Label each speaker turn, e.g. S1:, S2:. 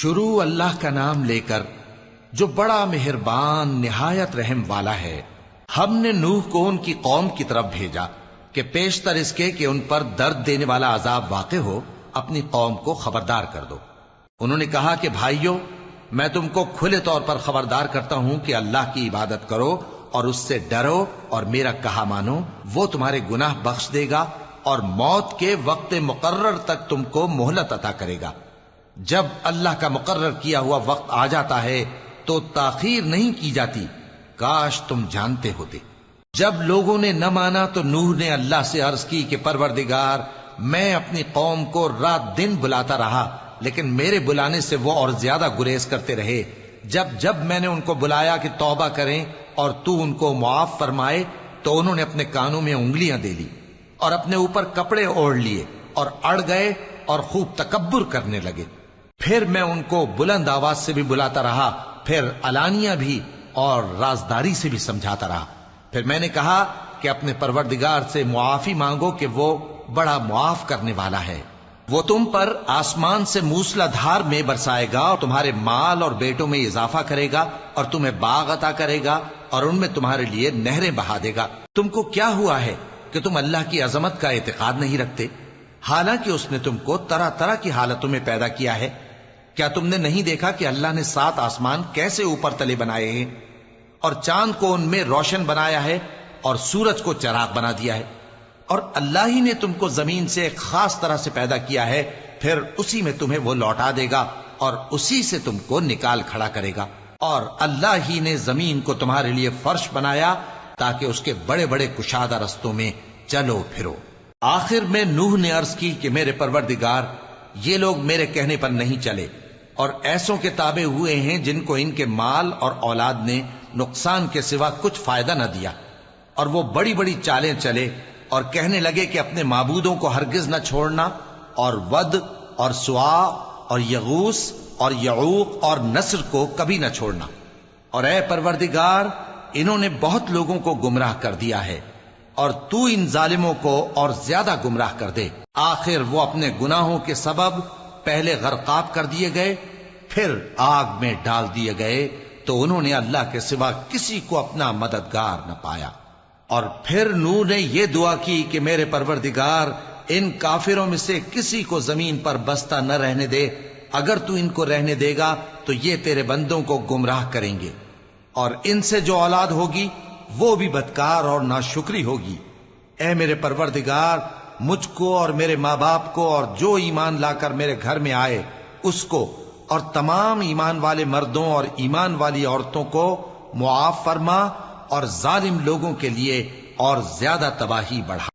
S1: شروع اللہ کا نام لے کر جو بڑا مہربان نہایت رحم والا ہے۔ ہم نے نوح کو ان کی قوم کی طرف بھیجا کہ پیشتر اس کے کہ ان پر درد دینے والا عذاب واقع ہو اپنی قوم کو خبردار کر دو۔ انہوں نے کہا کہ بھائیو، میں تم کو کھلے طور پر خبردار کرتا ہوں کہ اللہ کی عبادت کرو اور اس سے ڈرو اور میرا کہا مانو، وہ تمہارے گناہ بخش دے گا اور موت کے وقت مقرر تک تم کو مہلت عطا کرے گا۔ جب اللہ کا مقرر کیا ہوا وقت آ جاتا ہے تو تاخیر نہیں کی جاتی، کاش تم جانتے ہوتے۔ جب لوگوں نے نہ مانا تو نوح نے اللہ سے عرض کی کہ پروردگار، میں اپنی قوم کو رات دن بلاتا رہا لیکن میرے بلانے سے وہ اور زیادہ گریز کرتے رہے۔ جب میں نے ان کو بلایا کہ توبہ کریں اور تو ان کو معاف فرمائے تو انہوں نے اپنے کانوں میں انگلیاں دے لی اور اپنے اوپر کپڑے اوڑھ لیے اور اڑ گئے اور خوب تکبر کرنے لگے۔ پھر میں ان کو بلند آواز سے بھی بلاتا رہا، پھر علانیہ بھی اور رازداری سے بھی سمجھاتا رہا۔ پھر میں نے کہا کہ اپنے پروردگار سے معافی مانگو کہ وہ بڑا معاف کرنے والا ہے۔ وہ تم پر آسمان سے موسلا دھار میں برسائے گا اور تمہارے مال اور بیٹوں میں اضافہ کرے گا اور تمہیں باغ عطا کرے گا اور ان میں تمہارے لیے نہریں بہا دے گا۔ تم کو کیا ہوا ہے کہ تم اللہ کی عظمت کا اعتقاد نہیں رکھتے، حالانکہ اس نے تم کو طرح طرح کی حالتوں میں پیدا کیا ہے؟ کیا تم نے نہیں دیکھا کہ اللہ نے 7 آسمان کیسے اوپر تلے بنائے ہیں اور چاند کو ان میں روشن بنایا ہے اور سورج کو چراغ بنا دیا ہے؟ اور اللہ ہی نے تم کو زمین سے ایک خاص طرح سے پیدا کیا ہے، پھر اسی میں تمہیں وہ لوٹا دے گا اور اسی سے تم کو نکال کھڑا کرے گا۔ اور اللہ ہی نے زمین کو تمہارے لیے فرش بنایا تاکہ اس کے بڑے بڑے کشادہ رستوں میں چلو پھرو۔ آخر میں نوح نے عرض کی کہ میرے پروردگار، یہ لوگ میرے کہنے پر نہیں چلے اور ایسوں کے تابع ہوئے ہیں جن کو ان کے مال اور اولاد نے نقصان کے سوا کچھ فائدہ نہ دیا، اور وہ بڑی بڑی چالیں چلے اور کہنے لگے کہ اپنے معبودوں کو ہرگز نہ چھوڑنا، اور ود اور سوا اور یغوس اور یعوق اور نصر کو کبھی نہ چھوڑنا۔ اور اے پروردگار، انہوں نے بہت لوگوں کو گمراہ کر دیا ہے، اور تو ان ظالموں کو اور زیادہ گمراہ کر دے۔ آخر وہ اپنے گناہوں کے سبب پہلے غرقاب کر دیے گئے، پھر آگ میں ڈال دیے گئے، تو انہوں نے اللہ کے سوا کسی کو اپنا مددگار نہ پایا۔ اور پھر نوح نے یہ دعا کی کہ میرے پروردگار، ان کافروں میں سے کسی کو زمین پر بستہ نہ رہنے دے، اگر تو ان کو رہنے دے گا تو یہ تیرے بندوں کو گمراہ کریں گے، اور ان سے جو اولاد ہوگی وہ بھی بدکار اور ناشکری ہوگی۔ اے میرے پروردگار، مجھ کو اور میرے ماں باپ کو اور جو ایمان لا کر میرے گھر میں آئے اس کو اور تمام ایمان والے مردوں اور ایمان والی عورتوں کو معاف فرما، اور ظالم لوگوں کے لیے اور زیادہ تباہی بڑھا۔